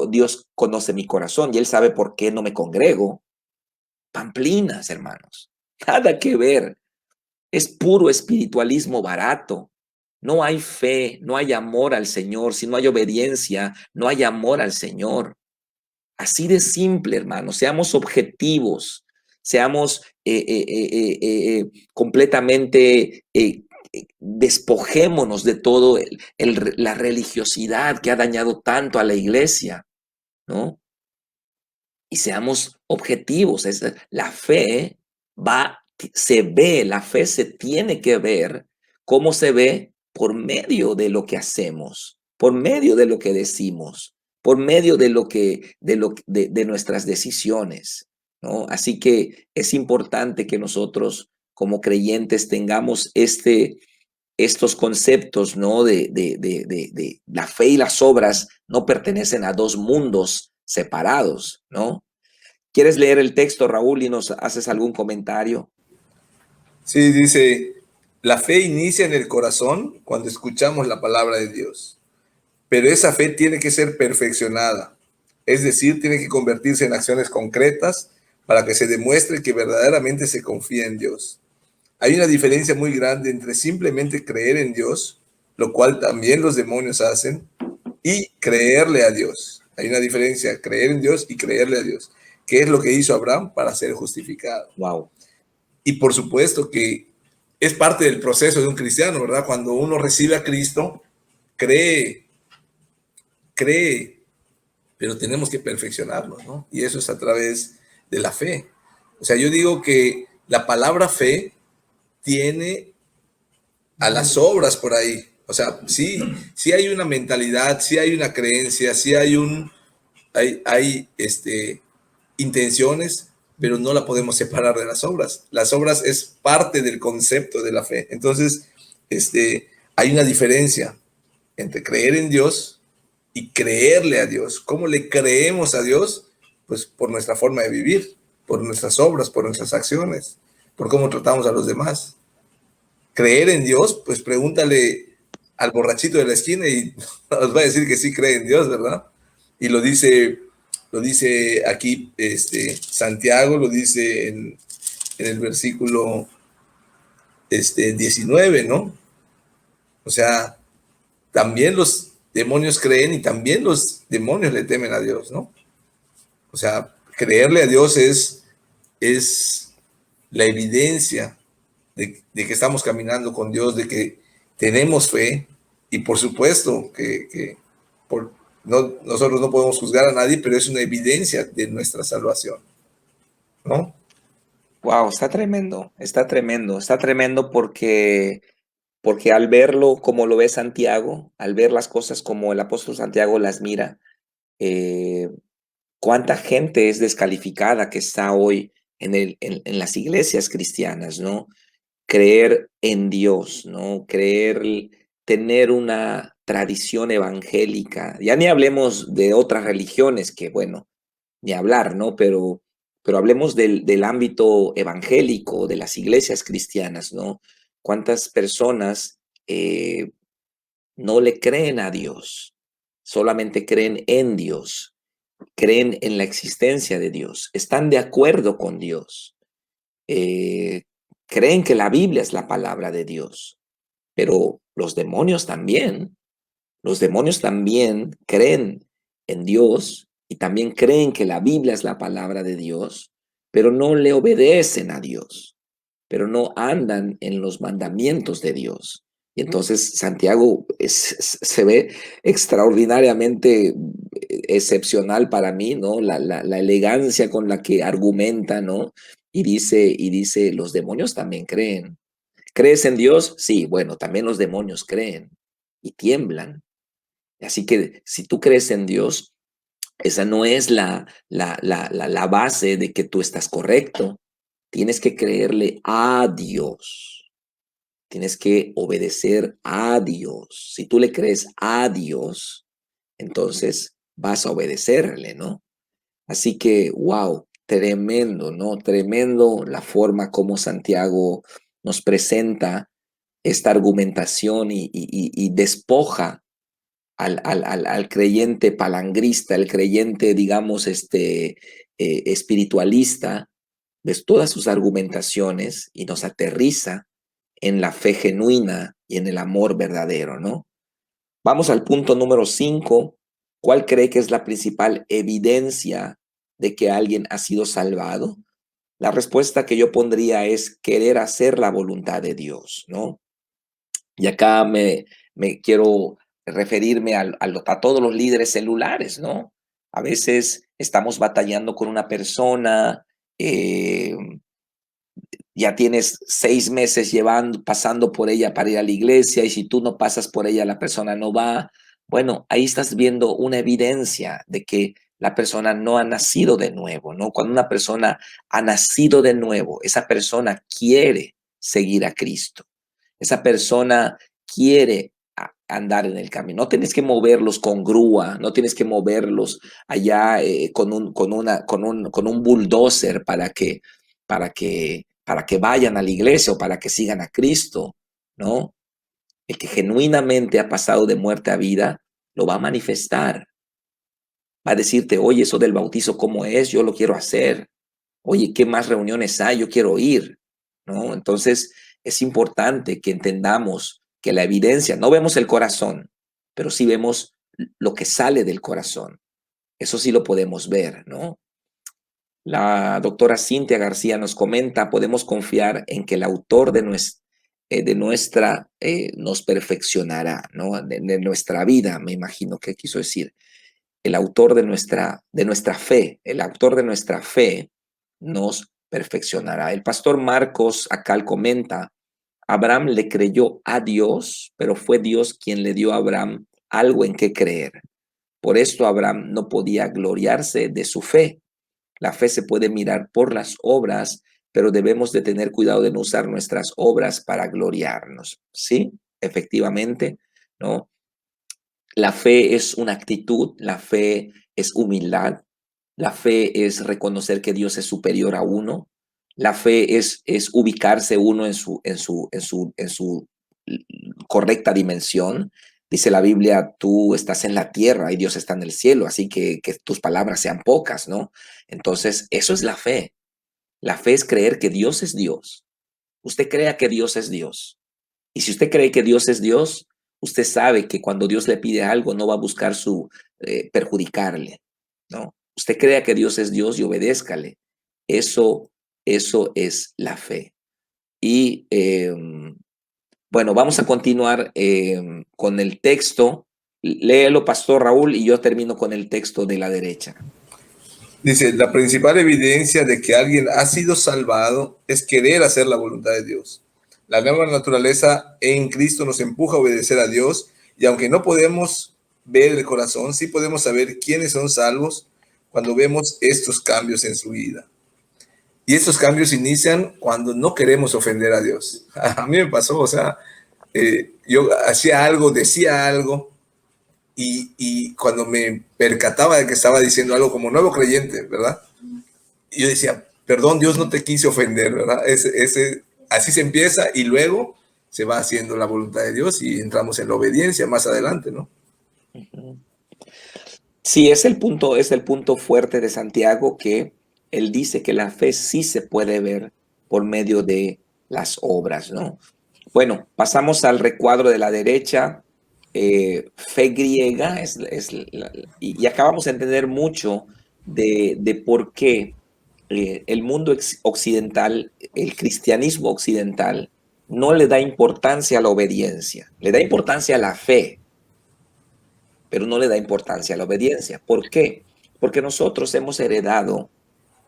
Dios conoce mi corazón y Él sabe por qué no me congrego. Pamplinas, hermanos. Nada que ver. Es puro espiritualismo barato. No hay fe, no hay amor al Señor. Si no hay obediencia, no hay amor al Señor. Así de simple, hermano. Seamos objetivos, seamos completamente, despojémonos de todo la religiosidad que ha dañado tanto a la iglesia, ¿no? Y seamos objetivos. La fe la fe se tiene que ver. ¿Cómo se ve? Por medio de lo que hacemos, por medio de lo que decimos, por medio de nuestras decisiones, ¿no? Así que es importante que nosotros como creyentes tengamos estos conceptos, ¿no? De la fe y las obras no pertenecen a dos mundos separados, ¿no? ¿Quieres leer el texto, Raúl, y nos haces algún comentario? Sí, dice, la fe inicia en el corazón cuando escuchamos la palabra de Dios, pero esa fe tiene que ser perfeccionada, es decir, tiene que convertirse en acciones concretas para que se demuestre que verdaderamente se confía en Dios. Hay una diferencia muy grande entre simplemente creer en Dios, lo cual también los demonios hacen, y creerle a Dios. Hay una diferencia, creer en Dios y creerle a Dios, que es lo que hizo Abraham para ser justificado. Wow. Y por supuesto que es parte del proceso de un cristiano, ¿verdad? Cuando uno recibe a Cristo, cree, pero tenemos que perfeccionarlo, ¿no? Y eso es a través de la fe. O sea, yo digo que la palabra fe tiene a las obras por ahí. O sea, sí hay una mentalidad, sí hay una creencia, sí hay intenciones, pero no la podemos separar de las obras. Las obras es parte del concepto de la fe. Entonces, hay una diferencia entre creer en Dios y creerle a Dios. ¿Cómo le creemos a Dios? Pues por nuestra forma de vivir, por nuestras obras, por nuestras acciones, por cómo tratamos a los demás. Creer en Dios, pues pregúntale al borrachito de la esquina y nos va a decir que sí cree en Dios, ¿verdad? Y lo dice aquí Santiago, lo dice en el versículo 19, ¿no? O sea, también los demonios creen y también los demonios le temen a Dios, ¿no? O sea, creerle a Dios es la evidencia de que estamos caminando con Dios, de que tenemos fe, y por supuesto que nosotros no podemos juzgar a nadie, pero es una evidencia de nuestra salvación, ¿no? Wow, está tremendo porque al verlo como lo ve Santiago, al ver las cosas como el apóstol Santiago las mira, eh, cuánta gente es descalificada que está hoy en las iglesias cristianas, ¿no? Creer en Dios, ¿no? Tener una tradición evangélica. Ya ni hablemos de otras religiones que, bueno, ni hablar, ¿no? Pero hablemos del ámbito evangélico, de las iglesias cristianas, ¿no? ¿Cuántas personas no le creen a Dios? Solamente creen en Dios, creen en la existencia de Dios, están de acuerdo con Dios, eh, creen que la Biblia es la palabra de Dios, pero los demonios también creen en Dios y también creen que la Biblia es la palabra de Dios, pero no le obedecen a Dios, pero no andan en los mandamientos de Dios. Y entonces Santiago se ve extraordinariamente excepcional para mí, ¿no? La elegancia con la que argumenta, ¿no? Y dice, los demonios también creen. ¿Crees en Dios? Sí, bueno, también los demonios creen y tiemblan. Así que si tú crees en Dios, esa no es la base de que tú estás correcto. Tienes que creerle a Dios. Tienes que obedecer a Dios. Si tú le crees a Dios, entonces vas a obedecerle, ¿no? Así que, wow, tremendo, ¿no? Tremendo la forma como Santiago nos presenta esta argumentación y despoja al creyente palangrista, el creyente, digamos, espiritualista, de todas sus argumentaciones y nos aterriza en la fe genuina y en el amor verdadero, ¿no? Vamos al punto número 5. ¿Cuál cree que es la principal evidencia de que alguien ha sido salvado? La respuesta que yo pondría es querer hacer la voluntad de Dios, ¿no? Y acá me quiero referirme a todos los líderes celulares, ¿no? A veces estamos batallando con una persona, eh, ya tienes 6 meses pasando por ella para ir a la iglesia y si tú no pasas por ella, la persona no va. Bueno, ahí estás viendo una evidencia de que la persona no ha nacido de nuevo, ¿no? Cuando una persona ha nacido de nuevo, esa persona quiere seguir a Cristo. Esa persona quiere andar en el camino. No tienes que moverlos con grúa, no tienes que moverlos allá con un bulldozer para que vayan a la iglesia o para que sigan a Cristo, ¿no? El que genuinamente ha pasado de muerte a vida, lo va a manifestar. Va a decirte, oye, eso del bautizo, ¿cómo es? Yo lo quiero hacer. Oye, ¿qué más reuniones hay? Yo quiero ir, ¿no? Entonces, es importante que entendamos que la evidencia, no vemos el corazón, pero sí vemos lo que sale del corazón. Eso sí lo podemos ver, ¿no? La doctora Cintia García nos comenta, podemos confiar en que el autor de nuestra nos perfeccionará, ¿no? De nuestra vida, me imagino que quiso decir. El autor de nuestra fe, el autor de nuestra fe nos perfeccionará. El pastor Marcos Acal comenta, Abraham le creyó a Dios, pero fue Dios quien le dio a Abraham algo en que creer. Por esto Abraham no podía gloriarse de su fe. La fe se puede mirar por las obras, pero debemos de tener cuidado de no usar nuestras obras para gloriarnos. Sí, efectivamente, ¿no? La fe es una actitud, la fe es humildad, la fe es reconocer que Dios es superior a uno, la fe es ubicarse uno en su correcta dimensión. Dice la Biblia, tú estás en la tierra y Dios está en el cielo, así que tus palabras sean pocas, ¿no? Entonces, eso es la fe. La fe es creer que Dios es Dios. Usted crea que Dios es Dios. Y si usted cree que Dios es Dios, usted sabe que cuando Dios le pide algo no va a buscar perjudicarle, ¿no? Usted crea que Dios es Dios y obedézcale. Eso, eso es la fe. Y bueno, vamos a continuar con el texto. Léelo, Pastor Raúl, y yo termino con el texto de la derecha. Dice, la principal evidencia de que alguien ha sido salvado es querer hacer la voluntad de Dios. La nueva naturaleza en Cristo nos empuja a obedecer a Dios y aunque no podemos ver el corazón, sí podemos saber quiénes son salvos cuando vemos estos cambios en su vida. Y estos cambios inician cuando no queremos ofender a Dios. A mí me pasó, o sea, yo hacía algo, decía algo, y cuando me percataba de que estaba diciendo algo como nuevo creyente, ¿verdad? Y yo decía, perdón, Dios, no te quise ofender, ¿verdad? Así se empieza y luego se va haciendo la voluntad de Dios y entramos en la obediencia más adelante, ¿no? Sí, es el punto fuerte de Santiago que él dice que la fe sí se puede ver por medio de las obras, ¿no? Bueno, pasamos al recuadro de la derecha, fe griega, y acabamos de entender mucho de por qué el mundo occidental, el cristianismo occidental, no le da importancia a la obediencia, le da importancia a la fe, pero no le da importancia a la obediencia. ¿Por qué? Porque nosotros hemos heredado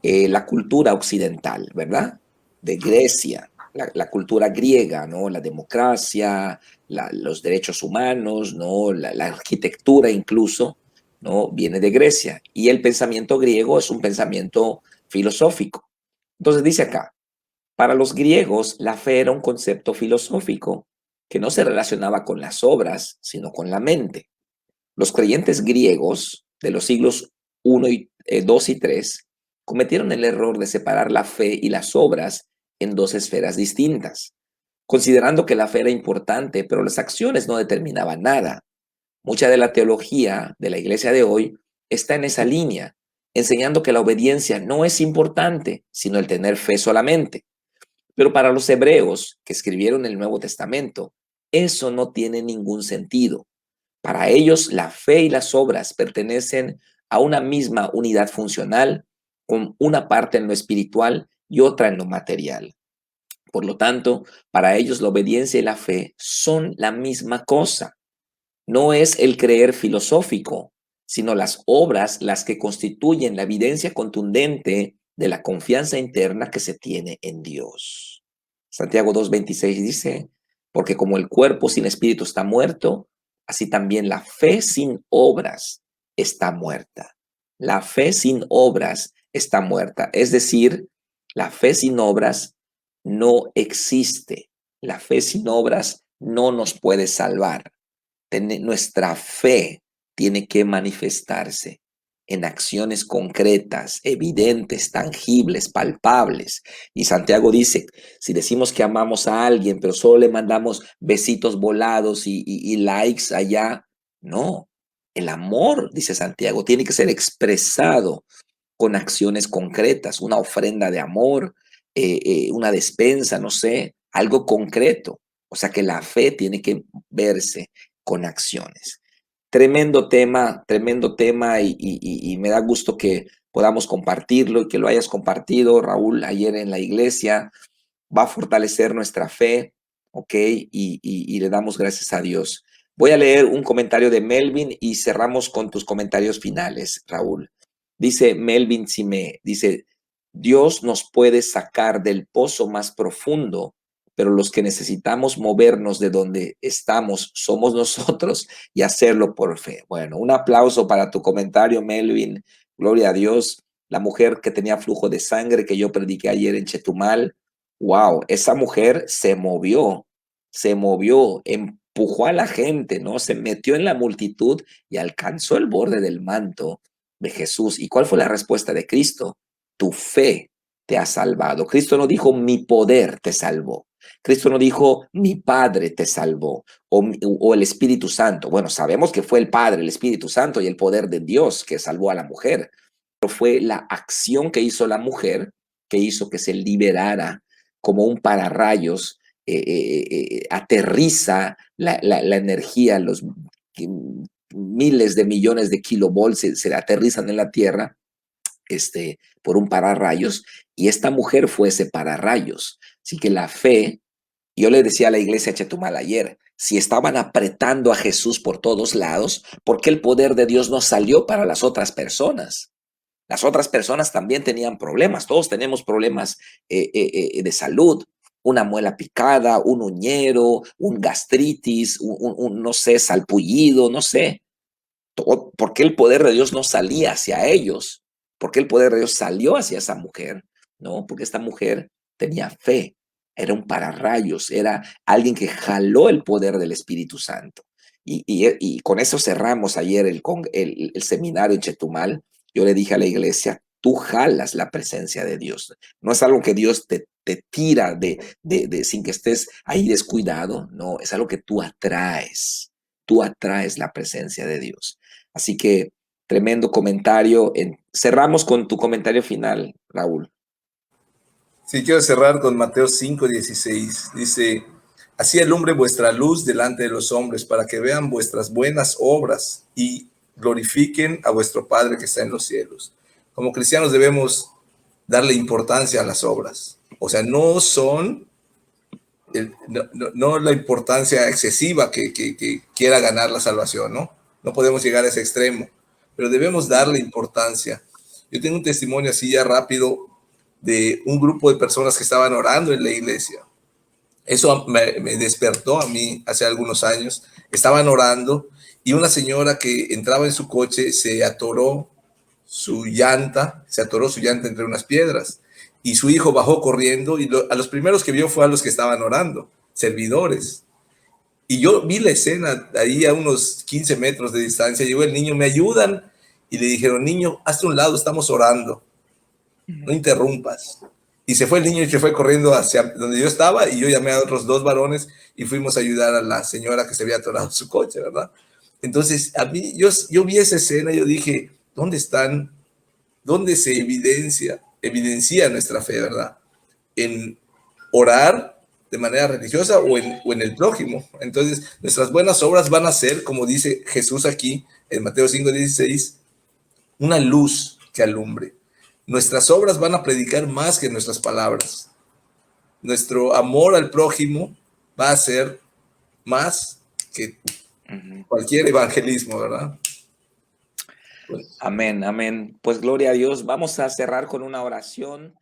la cultura occidental, ¿verdad? De Grecia, la cultura griega, ¿no? La democracia, los derechos humanos, ¿no? La arquitectura incluso, ¿no? Viene de Grecia. Y el pensamiento griego es un pensamiento filosófico. Entonces dice acá, para los griegos la fe era un concepto filosófico que no se relacionaba con las obras, sino con la mente. Los creyentes griegos de los siglos II, II y III cometieron el error de separar la fe y las obras en dos esferas distintas, considerando que la fe era importante, pero las acciones no determinaban nada. Mucha de la teología de la iglesia de hoy está en esa línea, enseñando que la obediencia no es importante, sino el tener fe solamente. Pero para los hebreos que escribieron el Nuevo Testamento, eso no tiene ningún sentido. Para ellos, la fe y las obras pertenecen a una misma unidad funcional, con una parte en lo espiritual y otra en lo material. Por lo tanto, para ellos la obediencia y la fe son la misma cosa. No es el creer filosófico, sino las obras las que constituyen la evidencia contundente de la confianza interna que se tiene en Dios. Santiago 2:26 dice, porque como el cuerpo sin espíritu está muerto, así también la fe sin obras está muerta. La fe sin obras está muerta. Es decir, la fe sin obras no existe. La fe sin obras no nos puede salvar. Nuestra fe tiene que manifestarse en acciones concretas, evidentes, tangibles, palpables. Y Santiago dice, si decimos que amamos a alguien, pero solo le mandamos besitos volados y likes allá, no. El amor, dice Santiago, tiene que ser expresado con acciones concretas, una ofrenda de amor, una despensa, no sé, algo concreto. O sea que la fe tiene que verse con acciones. Tremendo tema y me da gusto que podamos compartirlo y que lo hayas compartido, Raúl, ayer en la iglesia. Va a fortalecer nuestra fe, ¿ok? Y le damos gracias a Dios. Voy a leer un comentario de Melvin y cerramos con tus comentarios finales, Raúl. Dice Melvin Sime, dice, Dios nos puede sacar del pozo más profundo, pero los que necesitamos movernos de donde estamos somos nosotros y hacerlo por fe. Bueno, un aplauso para tu comentario, Melvin. Gloria a Dios. La mujer que tenía flujo de sangre que yo prediqué ayer en Chetumal. Wow, esa mujer se movió, empujó a la gente, ¿no? Se metió en la multitud y alcanzó el borde del manto de Jesús. ¿Y cuál fue la respuesta de Cristo? Tu fe te ha salvado. Cristo no dijo mi poder te salvó. Cristo no dijo mi Padre te salvó o el Espíritu Santo. Bueno, sabemos que fue el Padre, el Espíritu Santo y el poder de Dios que salvó a la mujer, pero fue la acción que hizo la mujer que hizo que se liberara como un pararrayos, aterriza la energía, los miles de millones de kilovolts se aterrizan en la Tierra por un pararrayos, y esta mujer fue ese pararrayos. Así que la fe, yo le decía a la iglesia Chetumal ayer, si estaban apretando a Jesús por todos lados, ¿por qué el poder de Dios no salió para las otras personas? Las otras personas también tenían problemas, todos tenemos problemas de salud, una muela picada, un uñero, un gastritis, no sé, salpullido, no sé. ¿Por qué el poder de Dios no salía hacia ellos? ¿Por qué el poder de Dios salió hacia esa mujer? No, porque esta mujer tenía fe, era un pararrayos, era alguien que jaló el poder del Espíritu Santo. Y con eso cerramos ayer el seminario en Chetumal. Yo le dije a la iglesia, tú jalas la presencia de Dios. No es algo que Dios te tira sin que estés ahí descuidado. No, es algo que tú atraes. Tú atraes la presencia de Dios. Así que tremendo comentario. Cerramos con tu comentario final, Raúl. Sí, quiero cerrar con Mateo 5:16. Dice, así alumbre vuestra luz delante de los hombres para que vean vuestras buenas obras y glorifiquen a vuestro Padre que está en los cielos. Como cristianos debemos darle importancia a las obras. O sea, no son, no la importancia excesiva que quiera ganar la salvación, ¿no? No podemos llegar a ese extremo, pero debemos darle importancia. Yo tengo un testimonio así ya rápido de un grupo de personas que estaban orando en la iglesia. Eso me despertó a mí hace algunos años. Estaban orando y una señora que entraba en su coche se atoró su llanta entre unas piedras y su hijo bajó corriendo y a los primeros que vio fue a los que estaban orando, servidores. Y yo vi la escena ahí a unos 15 metros de distancia. Llegó el niño, ¿me ayudan? Y le dijeron, niño, hazte un lado, estamos orando, no interrumpas. Y se fue el niño y se fue corriendo hacia donde yo estaba y yo llamé a otros dos varones y fuimos a ayudar a la señora que se había atorado su coche, ¿verdad? Entonces, a mí, yo vi esa escena y yo dije, ¿dónde se evidencia nuestra fe, verdad? En orar de manera religiosa o en el prójimo. Entonces, nuestras buenas obras van a ser, como dice Jesús aquí en Mateo 5:16, una luz que alumbre. Nuestras obras van a predicar más que nuestras palabras. Nuestro amor al prójimo va a ser más que cualquier evangelismo, ¿verdad? Amén, amén. Pues gloria a Dios. Vamos a cerrar con una oración.